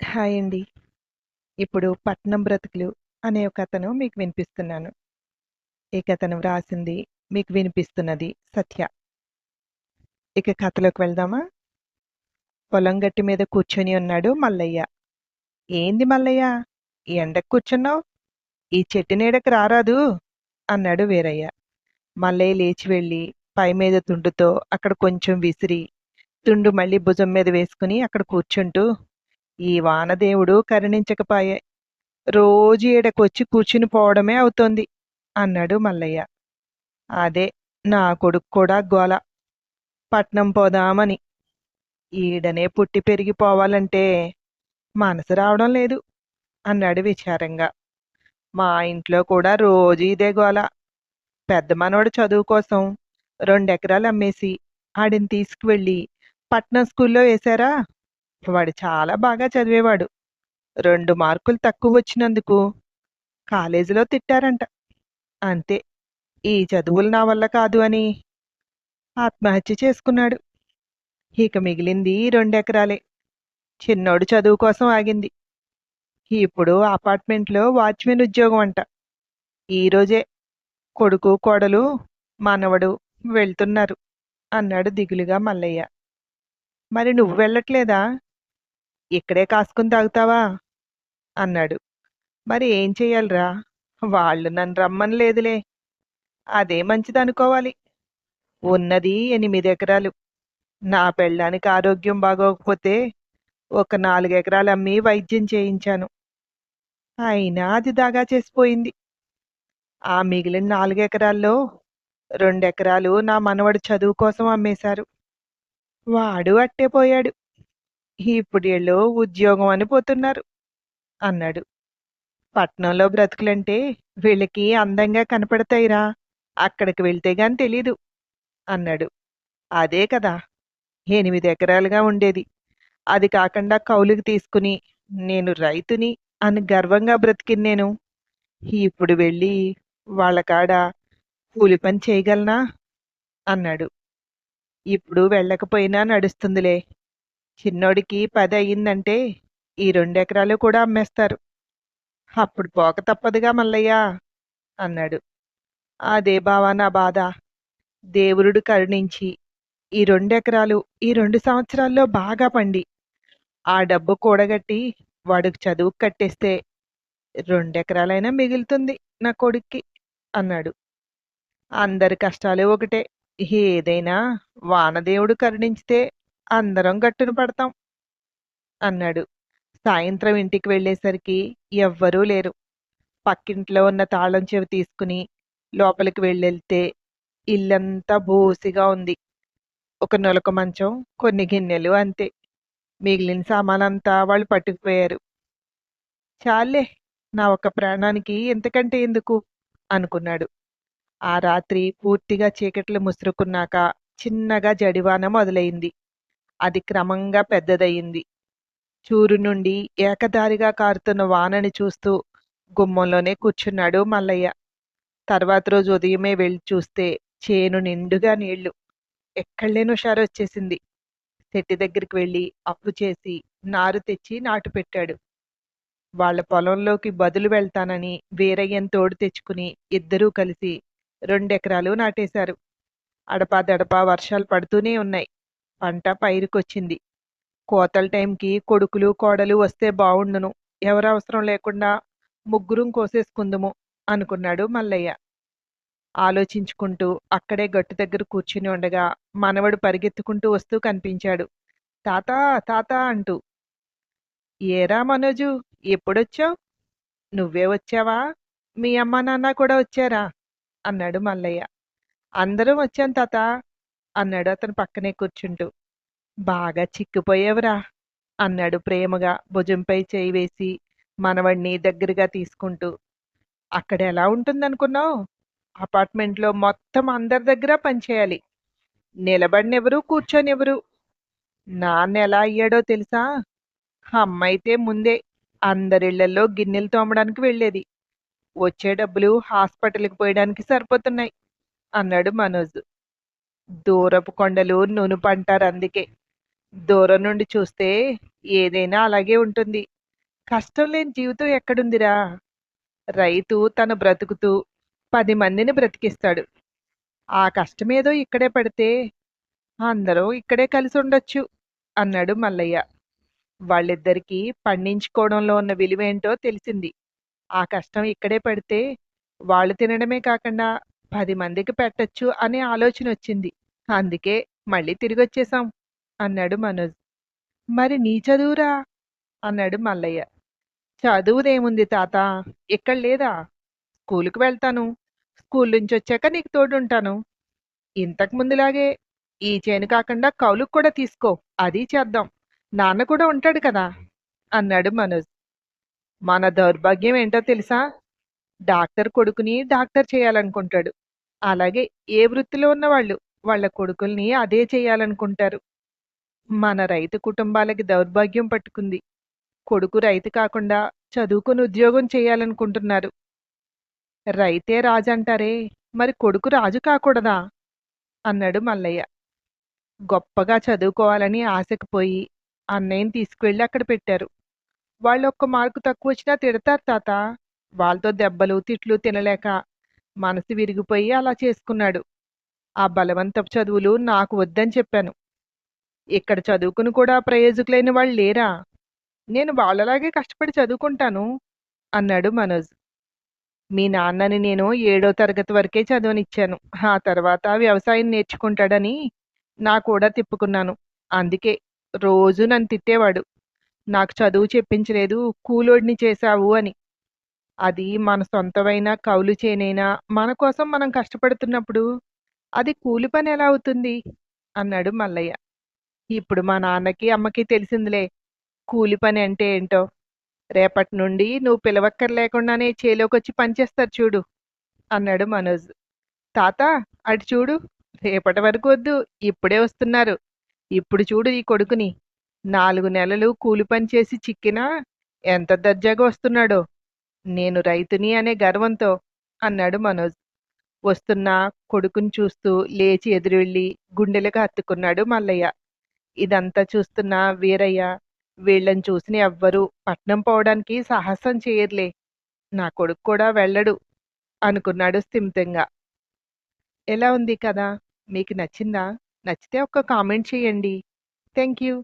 Hi అండి. ఇప్పుడు 'పట్నం బ్రతుకులు' అనే ఒక కథను మీకు వినిపిస్తున్నాను. ఈ కథను వ్రాసింది, మీకు వినిపిస్తున్నది సత్య. ఇక కథలోకి వెళ్దామా? పొలం గట్టు మీద కూర్చొని ఉన్నాడు మల్లయ్య. "ఏంది మల్లయ్య, ఈ ఎండకు కూర్చున్నావు? ఈ చెట్టు నీడకి రారాదూ?" అన్నాడు వీరయ్య. మల్లయ్య లేచి వెళ్ళి పై మీద తుండుతో అక్కడ కొంచెం విసిరి, తుండు మళ్ళీ భుజం మీద వేసుకుని అక్కడ కూర్చుంటూ, "ఈ వానదేవుడు కరుణించకపాయె. రోజూ ఈడకొచ్చి కూర్చుని పోవడమే అవుతోంది" అన్నాడు మల్లయ్య. "అదే నా కొడుకు కూడా గోల. పట్నం పోదామని. ఈడనే పుట్టి పెరిగి పోవాలంటే మనసు రావడం లేదు" అన్నాడు విచారంగా. "మా ఇంట్లో కూడా రోజూ ఇదే గోల. పెద్ద మనవడు చదువు కోసం 2 ఎకరాలు అమ్మేసి ఆడిని తీసుకువెళ్ళి పట్నం స్కూల్లో వేశారా. వాడు చాలా బాగా చదివేవాడు. 2 మార్కులు తక్కువ వచ్చినందుకు కాలేజీలో తిట్టారంట. అంతే, ఈ చదువులు నా వల్ల కాదు అని ఆత్మహత్య చేసుకున్నాడు. ఇక మిగిలింది 2 ఎకరాలే. చిన్నోడు చదువు కోసం ఆగింది. ఇప్పుడు అపార్ట్మెంట్లో వాచ్మెన్ ఉద్యోగం అంట. ఈరోజే కొడుకు కోడలు మనవడు వెళ్తున్నారు" అన్నాడు దిగులుగా మల్లయ్య. "మరి నువ్వు వెళ్ళట్లేదా? ఇక్కడే కాసుకుని తాగుతావా?" అన్నాడు. "మరి ఏం చెయ్యాలిరా, వాళ్ళు నన్ను రమ్మనలేదులే. అదే మంచిదనుకోవాలి. ఉన్నది 8 ఎకరాలు. నా పెళ్ళానికి ఆరోగ్యం బాగోకపోతే ఒక 4 ఎకరాలు అమ్మి వైద్యం చేయించాను. అయినా అది దగా చేసిపోయింది. ఆ మిగిలిన 4 ఎకరాల్లో 2 ఎకరాలు నా మనవడు చదువు కోసం అమ్మేశారు. వాడు అట్టే పోయాడు. ఇప్పుడీళ్ళు ఉద్యోగం అని పోతున్నారు" అన్నాడు. "పట్నంలో బ్రతుకులంటే వీళ్ళకి అందంగా కనపడతాయిరా. అక్కడికి వెళ్తే గాని తెలీదు" అన్నాడు. "అదే కదా, 8 ఎకరాలుగా ఉండేది. అది కాకుండా కౌలుకి తీసుకుని నేను రైతుని అని గర్వంగా బ్రతికిన నేను ఇప్పుడు వెళ్ళి వాళ్ళ కాడ కూలి పని చేయగలనా?" అన్నాడు. "ఇప్పుడు వెళ్ళకపోయినా నడుస్తుందిలే. చిన్నోడికి 10 అయిందంటే ఈ 2 ఎకరాలు కూడా అమ్మేస్తారు. అప్పుడు పోక తప్పదుగా మల్లయ్య" అన్నాడు. "అదే బావా నా బాధ. దేవురుడు కరుణించి ఈ 2 ఎకరాలు ఈ 2 సంవత్సరాల్లో బాగా పండి ఆ డబ్బు కూడగట్టి వాడికి చదువుకు కట్టేస్తే 2 ఎకరాలైనా మిగులుతుంది నా కొడుక్కి" అన్నాడు. "అందరి కష్టాలు ఒకటే. ఏదైనా వానదేవుడు కరుణించితే అందరం గట్టున పడతాం" అన్నాడు. సాయంత్రం ఇంటికి వెళ్ళేసరికి ఎవ్వరూ లేరు. పక్కింట్లో ఉన్న తాళం చెవి తీసుకుని లోపలికి వెళ్ళెళ్తే ఇల్లంతా బోసిగా ఉంది. ఒక నులక మంచం, కొన్ని గిన్నెలు అంతే. మిగిలిన సామానంతా వాళ్ళు పట్టుకుపోయారు. "చాల్లే, నా ఒక్క ప్రాణానికి ఇంతకంటే ఎందుకు" అనుకున్నాడు. ఆ రాత్రి పూర్తిగా చీకట్లు ముసురుకున్నాక చిన్నగా జడివాన మొదలయింది. అది క్రమంగా పెద్దదయింది. చూరు నుండి ఏకదారిగా కారుతున్న వానని చూస్తూ గుమ్మంలోనే కూర్చున్నాడు మల్లయ్య. తర్వాత రోజు ఉదయమే వెళ్ళి చూస్తే చేను నిండుగా నీళ్లు. ఎక్కడలేని హుషారొచ్చేసింది. చెట్టు దగ్గరికి వెళ్ళి అప్పు చేసి నారు తెచ్చి నాటు పెట్టాడు. వాళ్ళ పొలంలోకి బదులు వెళ్తానని వీరయ్యని తోడు తెచ్చుకుని ఇద్దరూ కలిసి 2 ఎకరాలు నాటేశారు. అడపాదడపా వర్షాలు పడుతూనే ఉన్నాయి. పంట పైరుకొచ్చింది. కోతల టైంకి కొడుకులు కోడలు వస్తే బావుండును. ఎవరవసరం లేకుండా ముగ్గురం కోసేసుకుందుము అనుకున్నాడు మల్లయ్య. ఆలోచించుకుంటూ అక్కడే గట్టు దగ్గర కూర్చుని ఉండగా మనవడు పరిగెత్తుకుంటూ వస్తూ కనిపించాడు. "తాతా, తాతా" అంటూ. "ఏరా మనోజు, ఎప్పుడొచ్చావు? నువ్వే వచ్చావా? మీ అమ్మా నాన్న కూడా వచ్చారా?" అన్నాడు మల్లయ్య. "అందరం వచ్చాం తాతా" అన్నాడు అతను పక్కనే కూర్చుంటూ. "బాగా చిక్కిపోయావురా" అన్నాడు ప్రేమగా భుజంపై చేయి వేసి మనవణ్ణి దగ్గరగా తీసుకుంటూ. "అక్కడ ఎలా ఉంటుందనుకున్నావు? అపార్ట్మెంట్లో మొత్తం అందరి దగ్గర పనిచేయాలి. నిలబడినెవరు, కూర్చొనివ్వరు. నాన్న ఎలా అయ్యాడో తెలుసా? అమ్మైతే ముందే అందరిళ్లల్లో గిన్నెలు తోమడానికి వెళ్ళేది. వచ్చే డబ్బులు హాస్పిటల్కి పోయడానికి సరిపోతున్నాయి" అన్నాడు మనోజ్. "దూరపు కొండలు నునుపంటారు అందుకే. దూరం నుండి చూస్తే ఏదైనా అలాగే ఉంటుంది" కష్టం లేని జీవితం ఎక్కడుందిరా? రైతు తన బ్రతుకుతూ 10 మందిని బ్రతికిస్తాడు. ఆ కష్టమేదో ఇక్కడే పడితే అందరం ఇక్కడే కలిసుండొచ్చు అన్నాడు మల్లయ్య. వాళ్ళిద్దరికీ పండించుకోవడంలో ఉన్న విలువేంటో తెలిసింది. ఆ కష్టం ఇక్కడే పడితే వాళ్ళు తినడమే కాకుండా 10 మందికి పెట్టొచ్చు అనే ఆలోచనొచ్చింది. అందుకే మళ్ళీ తిరిగొచ్చేసాం అన్నాడు మనోజ్. మరి నీ చదువురా? అన్నాడు మల్లయ్య. చదువుదేముంది తాత, ఇక్కడ లేదా? స్కూలుకి వెళ్తాను. స్కూల్ నుంచొచ్చాక నీకు తోడుంటాను. ఇంతకు ముందులాగే ఈ చేను కాకుండా కౌలుకు కూడా తీసుకో. అది చేద్దాం. నాన్న కూడా ఉంటాడు కదా! అన్నాడు మనోజ్. మన దౌర్భాగ్యం ఏంటో తెలుసా? డాక్టర్ కొడుకుని డాక్టర్ చేయాలనుకుంటాడు. అలాగే ఏ వృత్తిలో ఉన్నవాళ్ళు వాళ్ళ కొడుకుల్ని అదే చేయాలనుకుంటారు. మన రైతు కుటుంబాలకి దౌర్భాగ్యం పట్టుకుంది. కొడుకు రైతు కాకుండా చదువుకుని ఉద్యోగం చేయాలనుకుంటున్నారు. రైతే రాజంటారే, మరి కొడుకు రాజు కాకూడదా? అన్నాడు మల్లయ్య. గొప్పగా చదువుకోవాలని ఆశకు పోయి అన్నయ్యని తీసుకువెళ్ళి అక్కడ పెట్టారు. వాళ్ళు ఒక్క మార్కు తక్కువొచ్చినా తిడతారు తాత. వాళ్ళతో దెబ్బలు తిట్లు తినలేక మనసు విరిగిపోయి అలా చేసుకున్నాడు. ఆ బలవంతపు చదువులు నాకు వద్దని చెప్పాను. ఇక్కడ చదువుకుని కూడా ప్రయోజకులైన వాళ్ళు లేరా? నేను వాళ్ళలాగే కష్టపడి చదువుకుంటాను అన్నాడు మనోజ్. మీ నాన్నని నేను 7వ తరగతి వరకే చదవనిచ్చాను. ఆ తర్వాత వ్యవసాయం నేర్చుకుంటాడని నా కూడా తిప్పుకున్నాను. అందుకే రోజూ నన్ను తిట్టేవాడు. నాకు చదువు చెప్పించలేదు, కూలోడిని చేశావు అని. అది మన సొంతమైన కౌలు చేనైనా మన కోసం మనం కష్టపడుతున్నప్పుడు అది కూలి పని ఎలా అవుతుంది? అన్నాడు మల్లయ్య. ఇప్పుడు మా నాన్నకి, అమ్మకి తెలిసిందిలే కూలి పని అంటే ఏంటో. రేపటి నుండి నువ్వు పిలవక్కర్లేకుండానే చేలోకొచ్చి పనిచేస్తారు చూడు అన్నాడు మనోజ్. తాత, అటు చూడు, రేపటి వరకు వద్దు, ఇప్పుడే వస్తున్నారు. ఇప్పుడు చూడు ఈ కొడుకుని. 4 నెలలు కూలి పని చేసి చిక్కినా ఎంత దర్జాగా వస్తున్నాడో. నేను రైతుని అనే గర్వంతో అన్నాడు మనోజ్. వస్తున్న కొడుకుని చూస్తూ లేచి ఎదురెళ్ళి గుండెలకు హత్తుకున్నాడు మల్లయ్య. ఇదంతా చూస్తున్న వీరయ్య, వీళ్ళని చూసిన ఎవ్వరూ పట్నం పోవడానికి సాహసం చేయరులే. నా కొడుకు కూడా వెళ్ళడు అనుకున్నాడు స్థిమితంగా. ఎలా ఉంది కదా? మీకు నచ్చిందా? నచ్చితే ఒక్క కామెంట్ చేయండి. Thank you.